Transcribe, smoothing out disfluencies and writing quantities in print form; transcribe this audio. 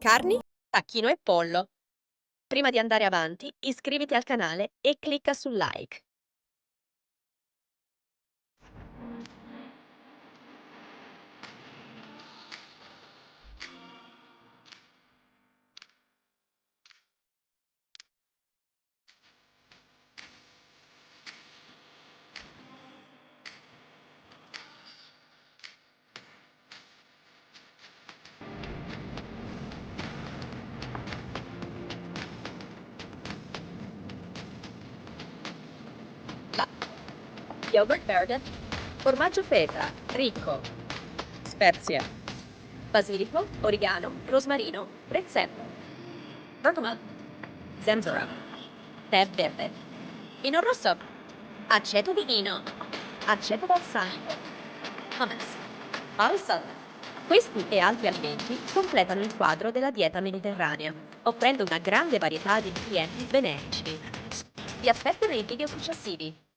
Carni, tacchino e pollo. Prima di andare avanti, iscriviti al canale e clicca sul like. La yogurt verde, formaggio feta, ricco, spezie, basilico, origano, rosmarino, prezzemolo, bergamot, zenzero, tè verde, vino rosso, aceto di vino, aceto balsamico, hummus, balsam. Questi e altri alimenti completano il quadro della dieta mediterranea, offrendo una grande varietà di nutrienti benefici. Vi aspetto nei video successivi.